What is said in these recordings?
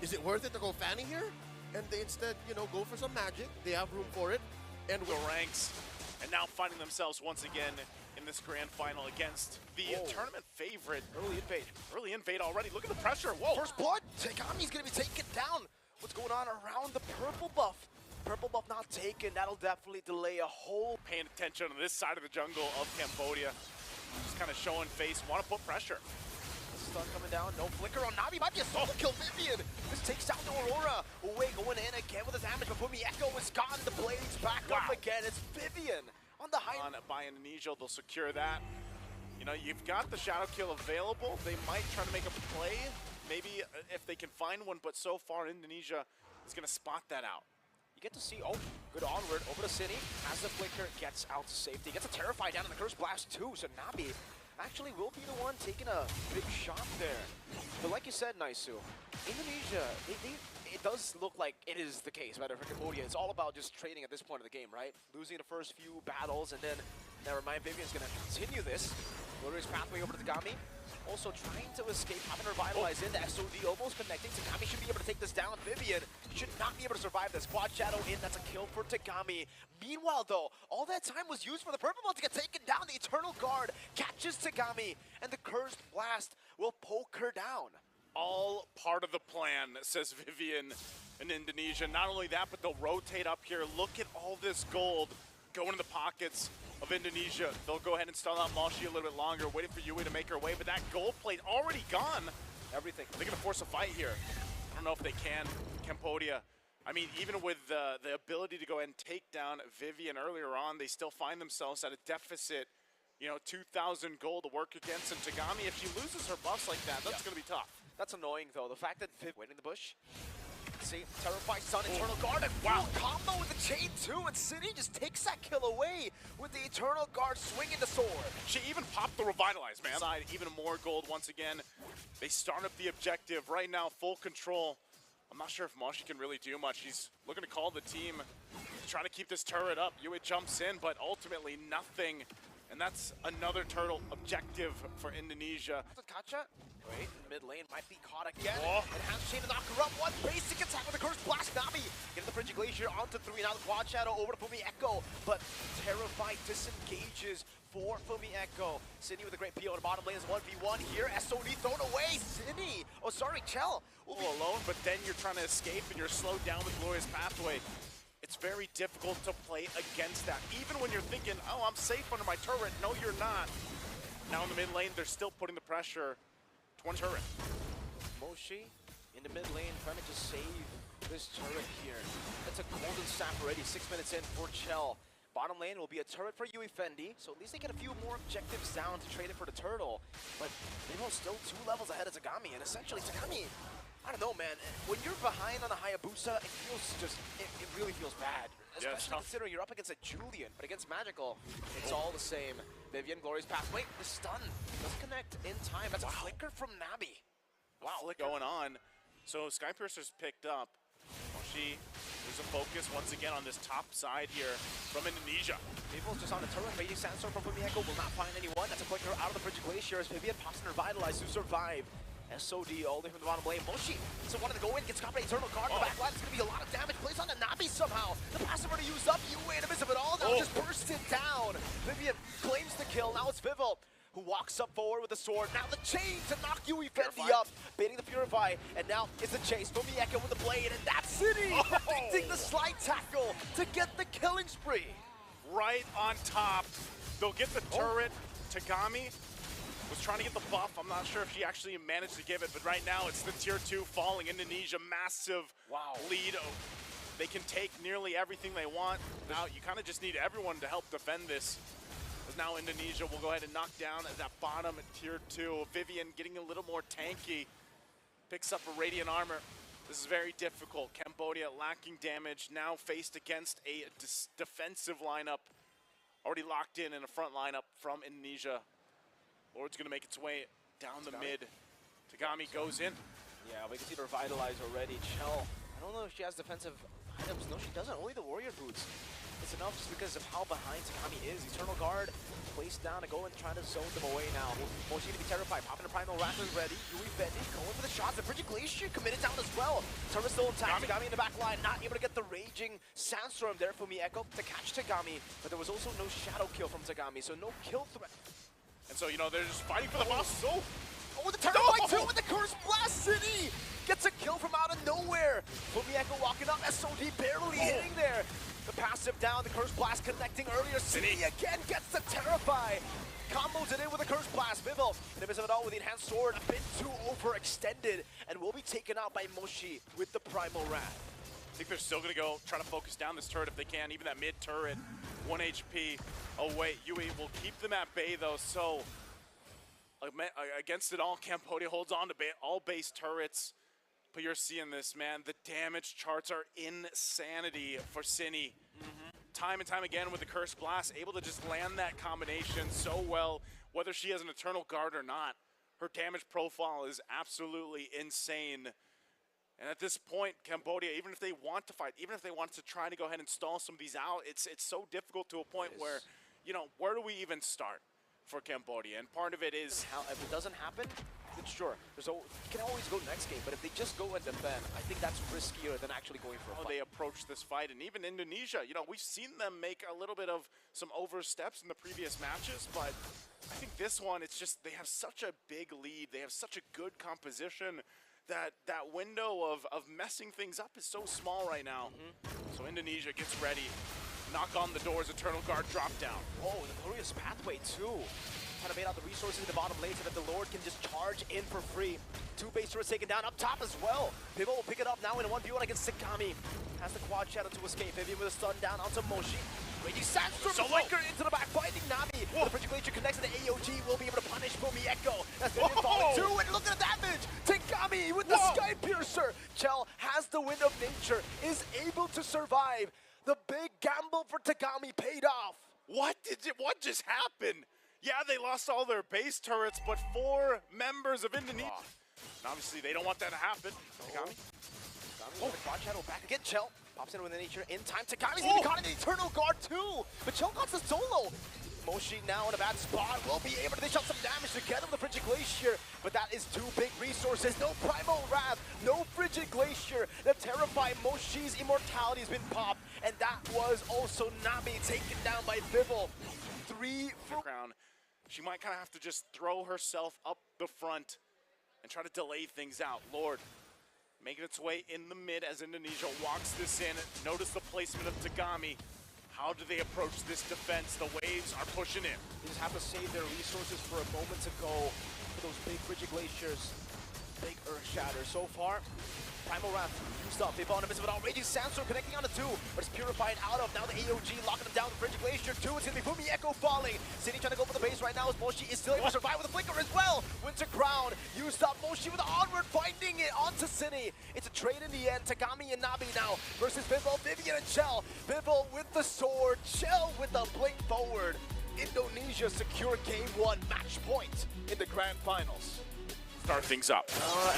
Is it worth it to go Fanny here? And they instead, you know, go for some magic. They have room for it. And the ranks, and now finding themselves once again in this grand final against the tournament favorite. Early invade. Early invade already. Look at the pressure. Whoa. First blood. Tagami's going to be taken down. What's going on around the purple buff? Purple buff not taken. That'll definitely delay a whole. Paying attention on this side of the jungle of Cambodia. Just kind of showing face. Want to put pressure. Stun coming down. No flicker on Nabi. Might be a solo kill. Vivian. This takes down the Aurora. Uwe going in again with the damage. But Fumi Echo is gone. The blades back up again. It's Vivian on the high. On by Indonesia. They'll secure that. You know, you've got the shadow kill available. They might try to make a play. Maybe if they can find one. But so far, Indonesia is going to spot that out. You get to see, good onward, over to City, has the flicker, gets out to safety, gets a Terrify down in the Curse Blast too, so Nabi actually will be the one taking a big shot there. But like you said, Naisu, Indonesia, it does look like it is the case, matter for Cambodia. It's all about just trading at this point of the game, right? Losing the first few battles, and then, never mind, Vivian's going to continue this. Glorious pathway over to Tagami. Also trying to escape, having revitalized in the SOD, almost connecting. Tagami should be able to take this down. Vivian should not be able to survive this. Quad Shadow in, that's a kill for Tagami. Meanwhile though, all that time was used for the Purple Ball to get taken down. The Eternal Guard catches Tagami, and the Cursed Blast will poke her down. All part of the plan, says Vivian in Indonesia. Not only that, but they'll rotate up here. Look at all this gold going in the pockets of Indonesia. They'll go ahead and stall out Moshi a little bit longer, waiting for Yui to make her way, but that gold plate already gone. Everything. They're gonna force a fight here. I don't know if they can. Cambodia, I mean, even with the ability to go ahead and take down Vivian earlier on, they still find themselves at a deficit, you know, 2,000 gold to work against. And Tagami, if she loses her buffs like that, that's gonna be tough. That's annoying though. The fact that Viv waiting in the bush. See, Terrify Sun, Eternal Guard, and wow, combo with the chain too, and City just takes that kill away with the Eternal Guard swinging the sword. She even popped the Revitalize, man. Side, even more gold once again. They start up the objective right now, full control. I'm not sure if Moshi can really do much. He's looking to call the team to try to keep this turret up. Yui jumps in, but ultimately nothing. And that's another turtle objective for Indonesia. Kacha, wait, mid lane might be caught again. Oh. And has Chain to knock her up. One basic attack with the Curse Blast. Nabi getting the Frigid Glacier onto 3. Now the Quad Shadow over to Fumi Echo. But Terrified disengages for Fumi Echo. Sydney with a great PO on the bottom lane is 1v1 here. SOD thrown away. Sydney, oh sorry, Chell. All alone, but then you're trying to escape and you're slowed down with Glorious Pathway. It's very difficult to play against that. Even when you're thinking, oh, I'm safe under my turret. No, you're not. Now in the mid lane, they're still putting the pressure. 20 turret. Moshi in the mid lane trying to just save this turret here. That's a golden staff already. 6 minutes in for Chell. Bottom lane will be a turret for Yui Fendi, so at least they get a few more objectives down to trade it for the turtle. But they're still 2 levels ahead of Tagami, and essentially Tagami, I don't know, man. When you're behind on a Hayabusa, it feels just, it really feels bad. Especially considering you're up against a Julian, but against Magical, it's all the same. Vivian, Glorious Path. Wait, the stun doesn't connect in time. That's a flicker from Nabi. Wow, what's going on? So Skypiercer's picked up. She loses focus once again on this top side here from Indonesia. People's just on the turret. Radiant Sandstorm from Fumi Echo will not find anyone. That's a flicker out of the Frigid Glacier as Vivian pops and revitalized to survive. SOD all the way from the bottom lane. Moshi, so wanted to go in, gets caught by Eternal Guard in the back line. It's going to be a lot of damage placed on the Nabi somehow. The passive already used up. Yui in the midst of it all. Now just burst it down. Vivian claims the kill. Now it's Vivel who walks up forward with the sword. Now the chain to knock Yui Fendi up. Baiting the Purify. And now it's a chase. Fumi Echo with the blade. And that's City predicting the slide tackle to get the killing spree. Right on top. They'll get the turret. Tagami was trying to get the buff. I'm not sure if she actually managed to give it, but right now it's the tier 2 falling. Indonesia, massive lead. They can take nearly everything they want. Now you kind of just need everyone to help defend this. Because now Indonesia will go ahead and knock down that bottom at tier 2. Vivian getting a little more tanky. Picks up a Radiant Armor. This is very difficult. Cambodia lacking damage, now faced against a defensive lineup. Already locked in a front lineup from Indonesia. Lord's going to make its way down the mid. Tagami goes in. Yeah, we can see the Revitalize already. Chell, I don't know if she has defensive items. No, she doesn't. Only the Warrior Boots. it's enough just because of how behind Tagami is. Eternal Guard placed down and go and try to zone them away now. Mochi gonna be terrified. Popping the Primal Wrath is ready. Yui Fendi going for the shots. The Frigid Glacier committed down as well. Turret still intact. Tagami in the back line, not able to get the Raging Sandstorm there for Echo to catch Tagami, but there was also no shadow kill from Tagami, so no kill threat. And so, you know, they're just fighting for the boss. So, oh, the turret fight too with the Curse Blast City! Gets a kill from out of nowhere. Echo walking up, SOD barely hitting there. The passive down, the Curse Blast connecting earlier. City again gets the Terrify. Combos it in with the Curse Blast. Vivil, in the midst of it all with the Enhanced Sword, a bit too overextended, and will be taken out by Moshi with the Primal Wrath. I think they're still going to go try to focus down this turret if they can. Even that mid turret, 1 HP away. Yui will keep them at bay though, so against it all, Cambodia holds on to all base turrets. But you're seeing this, man. The damage charts are insanity for Cine. Time and time again with the Curse Blast, able to just land that combination so well, whether she has an Eternal Guard or not. Her damage profile is absolutely insane. And at this point, Cambodia, even if they want to fight, even if they want to try to go ahead and stall some of these out, it's so difficult to a point where, you know, where do we even start for Cambodia? And part of it is... If it doesn't happen, then sure. You can always go next game, but if they just go and defend, I think that's riskier than actually going for a fight. They approach this fight, and even Indonesia, you know, we've seen them make a little bit of some oversteps in the previous matches, but I think this one, it's just, they have such a big lead, they have such a good composition, that window of messing things up is so small right now. So Indonesia gets ready. Knock on the doors, Eternal Guard drop down. Oh, the glorious pathway too. Trying to bait out the resources in the bottom lane so that the Lord can just charge in for free. 2 base turrets taken down up top as well. Pivot will pick it up now in a 1v1 against Sakami. Has the quad shadow to escape. Vivian with a stun down onto Moshi. Raging Sandstorm flanker into the back, fighting Nami. The Frigid Glacier connects to the AOG, will be able to punish Echo. That's Vivian falling too, and look at the damage! Tagami with the Sky Piercer. Chell has the Wind of Nature, is able to survive. The big gamble for Tagami paid off. What just happened? Yeah, they lost all their base turrets, but 4 members of Indonesia. And obviously, they don't want that to happen. Tagami. Tagami with the quad shadow back again. Chell pops in with the nature in time. Tagami's even caught in the Eternal Guard too. But Chell got the solo. Moshi now in a bad spot. Will be able to dish out some damage together with the Frigid Glacier. But that is 2 big resources. No Primal Wrath. No Frigid Glacier. The Terrify Moshi's immortality has been popped. And that was also Nami taken down by Vivil. 3 for crown. She might kind of have to just throw herself up the front and try to delay things out. Lord, making its way in the mid as Indonesia walks this in. Notice the placement of Tagami. How do they approach this defense? The waves are pushing in. They just have to save their resources for a moment to go for those big Frigid Glaciers. Big Earth Shatter. So far, Primal Wrath used up. They've on a bit of it all. Raging Sandstorm connecting onto 2, but it's purified out of. Now the AOG locking them down. The Frigid Glacier 2. It's going to be Echo falling. City trying to go for the base right now as Moshi is still able to survive with a flicker as well. Winter Crown used up. Moshi with the onward, finding it onto City. It's a trade in the end. Tagami and Nabi now versus Vivil, Vivian and Chell. Vivil with the sword. Chell with the blink forward. Indonesia secure game 1 match point in the grand finals. Start things up.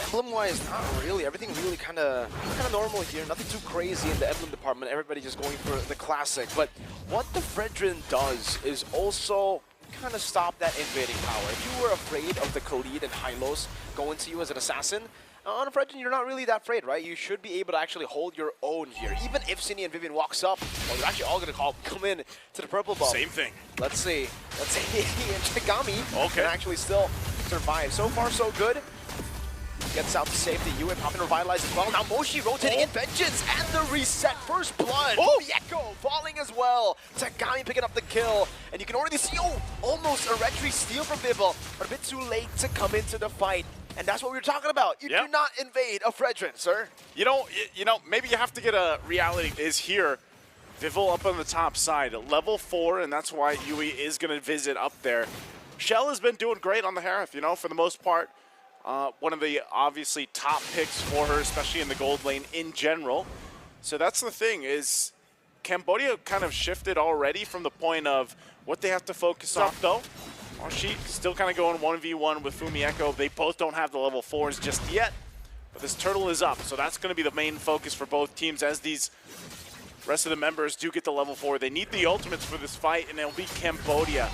Emblem-wise, not really. Everything really kind of normal here. Nothing too crazy in the emblem department. Everybody just going for the classic. But what the Fredrin does is also kind of stop that invading power. If you were afraid of the Khalid and Hylos going to you as an assassin, on a Fredrin, you're not really that afraid, right? You should be able to actually hold your own here. Even if Cine and Vivian walks up, well, they're actually all going to come in to the purple buff. Same thing. Let's see. And Tagami can actually still survive. So far, so good. Gets out to safety. Yue popping Revitalize as well. Now Moshi rotating in Vengeance and the reset. First blood. Echo falling as well. Tagami picking up the kill. And you can already see, almost a retry steal from Vivil, but a bit too late to come into the fight. And that's what we were talking about. You do not invade a Fredrin, sir. You know, maybe you have to get a reality is here. Vivil up on the top side, level 4, and that's why Yui is going to visit up there. Shell has been doing great on the Harith, you know, for the most part. One of the obviously top picks for her, especially in the gold lane in general. So that's the thing is Cambodia kind of shifted already from the point of what they have to focus on, though. She still kind of going 1v1 with Echo. They both don't have the level 4s just yet, but this turtle is up, so that's going to be the main focus for both teams as these Rest of the members do get the level 4. They need the ultimates for this fight, and it'll be Cambodia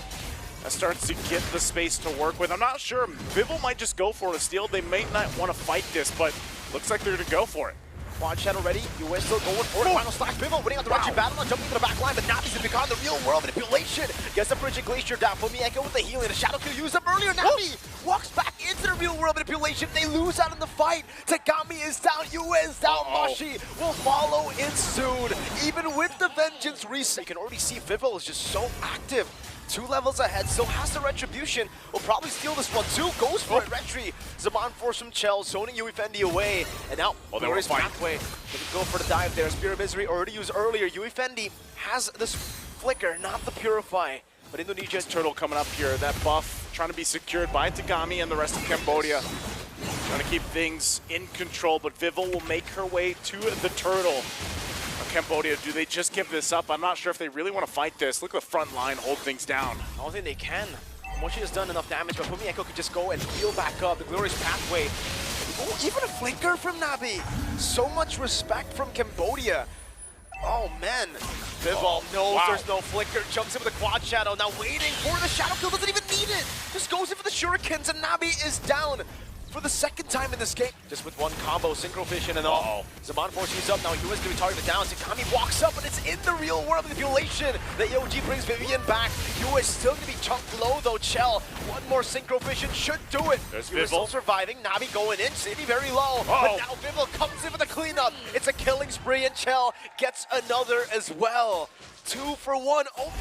that starts to get the space to work with. I'm not sure. Vival might just go for a steal. They may not want to fight this, but looks like they're going to go for it. Quad Shadow ready. US still going for it. Final slash. Vival winning on the Reggie battle and jumping to the back line, but Nabi's going to become the real world manipulation. Gets the Frigid Glacier down. Fumieko with the healing. The Shadow Kill used up earlier. Nabi walks back into the real world manipulation. They lose out in the fight. Tagami is down. US down. Moshi will follow in soon. Even with the Vengeance reset, you can already see Vival is just so active. 2 levels ahead, still has the Retribution. Will probably steal this one too. Goes for it. Retri. Zaman force from Chell, zoning Uefendi away. And now, glorious pathway. They can go for the dive there. Spirit of Misery already used earlier. Uefendi has this flicker, not the Purify. But Indonesia's Turtle coming up here. That buff trying to be secured by Tagami and the rest of Cambodia. Trying to keep things in control, but Vival will make her way to the Turtle. Cambodia, do they just give this up? I'm not sure if they really want to fight this. Look at the front line, hold things down. I don't think they can. Moshi has done enough damage, but Fumieko could just go and heal back up. The glorious pathway. Oh, even a flinker from Nabi. So much respect from Cambodia. Oh man. Vival knows there's no flicker. Jumps in with a quad shadow. Now waiting for the shadow kill. Doesn't even need it. Just goes in for the shurikens, and Nabi is down. For the second time in this game, just with one combo, Synchro Vision and all. Zaman forces up, now US going to be targeted down. Tagami walks up, but it's in the real world manipulation. The EOG brings Vivian back. US still going to be chunked low though. Chell, one more Synchro Vision should do it. There's US still surviving, Nabi going in, City very low. But now Vival comes in for the cleanup. It's a killing spree, and Chell gets another as well. 2 for 1. Oh.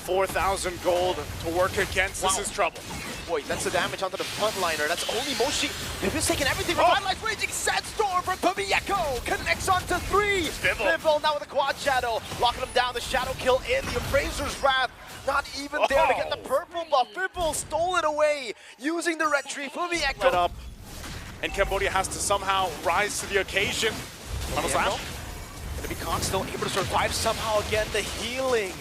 4,000 gold to work against. This is trouble. Boy, that's the damage onto the frontliner. That's only Moshi. Vival's taking everything. Revitalized Raging Sandstorm from Fumieko. Connects onto 3. Vival now with a quad shadow. Locking him down. The shadow kill in. The Appraiser's Wrath. Not even there to get the purple buff. Vival stole it away. Using the Retri. Fumieko. Up. And Cambodia has to somehow rise to the occasion. Final slash. Gonna be Kong still able to survive somehow again. The healing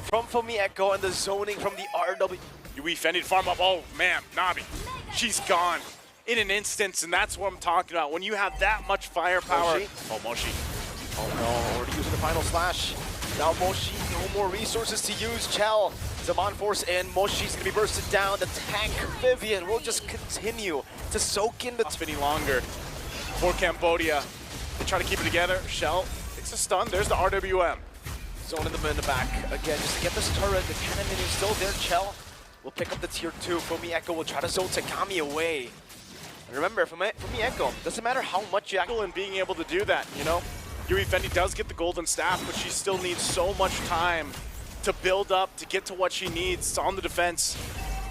from Fumieko and the zoning from the RW. Uefendi to farm up. Oh man, Nabi, she's gone in an instance, and that's what I'm talking about. When you have that much firepower. Moshi. Oh, Moshi. Oh no, already using the final slash. Now Moshi, no more resources to use. Chell, Zaman Force in. Moshi's gonna be bursted down. The tank, Vivian, will just continue to soak in the... Not any longer for Cambodia. They try to keep it together. Shell, it's a stun. There's the RWM. Zone in the back. Again, just to get this turret. The cannon minion still there. Chell will pick up the tier 2. Fumieko will try to zone Tagami away. And remember, Fumieko, doesn't matter how much you and being able to do that, you know? Uefendi does get the golden staff, but she still needs so much time to build up, to get to what she needs on the defense.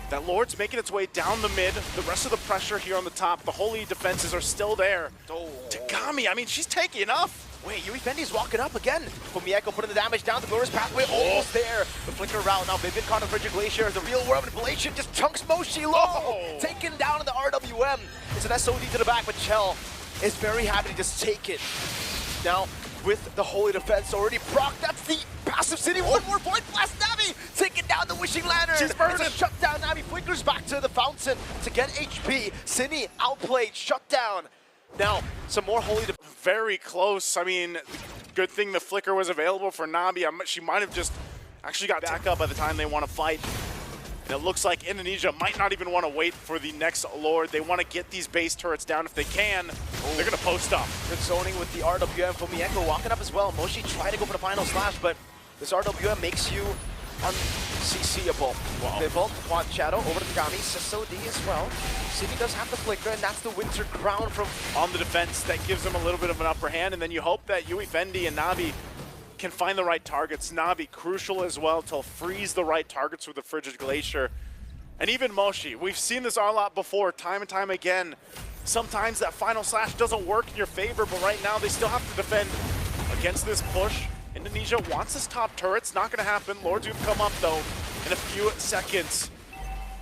That Lord's making its way down the mid. The rest of the pressure here on the top, the holy defenses are still there. Tagami, I mean, she's taking enough. Wait, Uefendi's walking up again. Fumieko putting the damage down. The glorious pathway almost there. The flicker route now. Vivian caught on Frigid Glacier. The real world manipulation just chunks Moshi low. Taken down in the RWM. It's an SOD to the back, but Chell is very happy to just take it. Now, with the holy defense already proc, that's the passive city. One more point blast. Navi taking down the Wishing Lantern. She's burning. It's a shutdown. Navi flickers back to the fountain to get HP. Cine outplayed, shut down. Now, some more holy defense. Very close. I mean, good thing the flicker was available for Nabi. She might have just actually got back up by the time they want to fight. And it looks like Indonesia might not even want to wait for the next Lord. They want to get these base turrets down if they can. They're going to post up. Good zoning with the RWM. Fumieko walking up as well. Moshi tried to go for the final slash, but this RWM makes you unCCable. Vival, Quad Shadow, over to Tagami, SOD as well. City does have the flicker, and that's the Winter Crown from... On the defense, that gives them a little bit of an upper hand, and then you hope that Uefendi and Navi can find the right targets. Navi, crucial as well to freeze the right targets with the Frigid Glacier. And even Moshi, we've seen this a lot before, time and time again. Sometimes that final slash doesn't work in your favor, but right now they still have to defend against this push. Indonesia wants this top turret. It's not going to happen. Lords have come up, though, in a few seconds.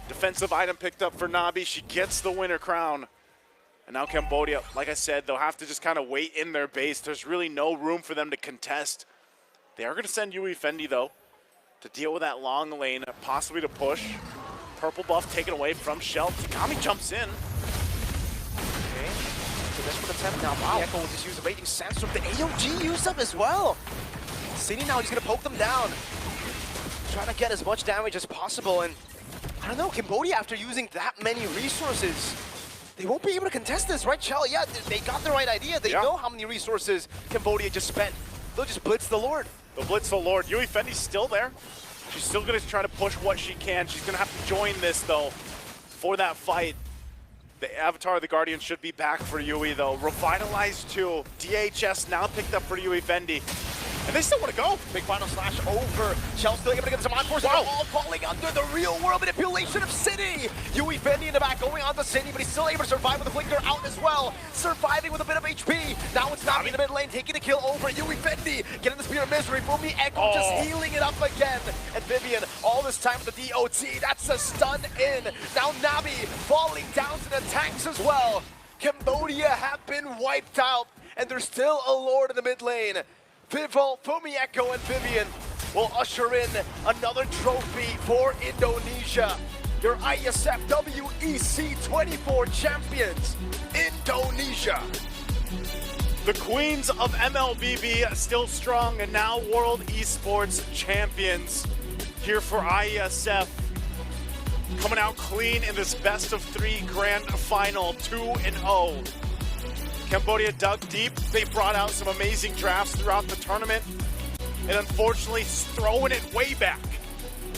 Defensive item picked up for Nabi. She gets the winner crown. And now Cambodia, like I said, they'll have to just kind of wait in their base. There's really no room for them to contest. They are going to send Uefendi, though, to deal with that long lane, possibly to push. Purple buff taken away from Shell. Tagami jumps in. Okay, so this for the attempt now. Wow. Echo will just use the Raging Sandstorm. The AOG used up as well. City now, he's gonna poke them down. Trying to get as much damage as possible, and I don't know, Cambodia, after using that many resources, they won't be able to contest this, right, Chell? Yeah, they got the right idea. They know how many resources Cambodia just spent. They'll just blitz the Lord. They'll blitz the Lord. Yui Fendi's still there. She's still going to try to push what she can. She's going to have to join this, though, for that fight. The Avatar of the Guardian should be back for Yui, though. Revitalized 2. DHS now picked up for Yui Fendi. And they still want to go. Big final slash over. Shell still able to get some encores. Wow. All falling under the real world manipulation of City. Yui Fendi in the back going on to City, but he's still able to survive with the flicker out as well. Surviving with a bit of HP. Now it's Nami in the mid lane, taking a kill over Yui Fendi. Getting the Spear of Misery. Fumi Echo just healing it up again. And Vivian, all this time with the DOT. That's a stun in. Now Nabi falling down to the tanks as well. Cambodia have been wiped out, and there's still a Lord in the mid lane. Pivotal, Fumi Echo, and Vivian will usher in another trophy for Indonesia. Your IESF WEC2024 champions, Indonesia. The Queens of MLBB still strong, and now World Esports champions here for IESF. Coming out clean in this best-of-3 grand final, 2-0. Cambodia dug deep. They brought out some amazing drafts throughout the tournament. And unfortunately, throwing it way back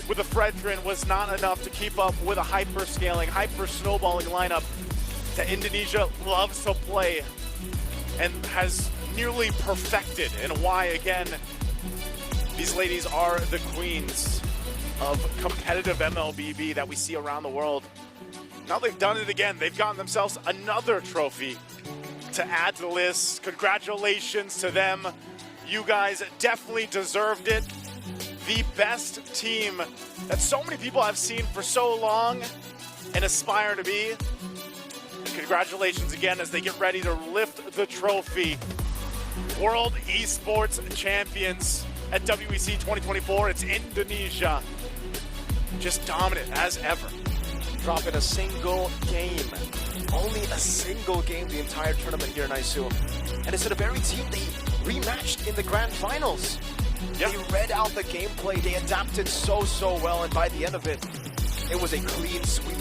with the Fredrin was not enough to keep up with a hyper-scaling, hyper-snowballing lineup that Indonesia loves to play and has nearly perfected. And why, again, these ladies are the queens of competitive MLBB that we see around the world. Now they've done it again. They've gotten themselves another trophy to add to the list. Congratulations to them. You guys definitely deserved it. The best team that so many people have seen for so long and aspire to be. Congratulations again as they get ready to lift the trophy. World Esports champions at WEC 2024. It's Indonesia. Just dominant as ever. Dropping a single game. Only a single game the entire tournament here in ISU. And it's the very team they rematched in the grand finals. They read out the gameplay. They adapted so well, and by the end of it, it was a clean sweep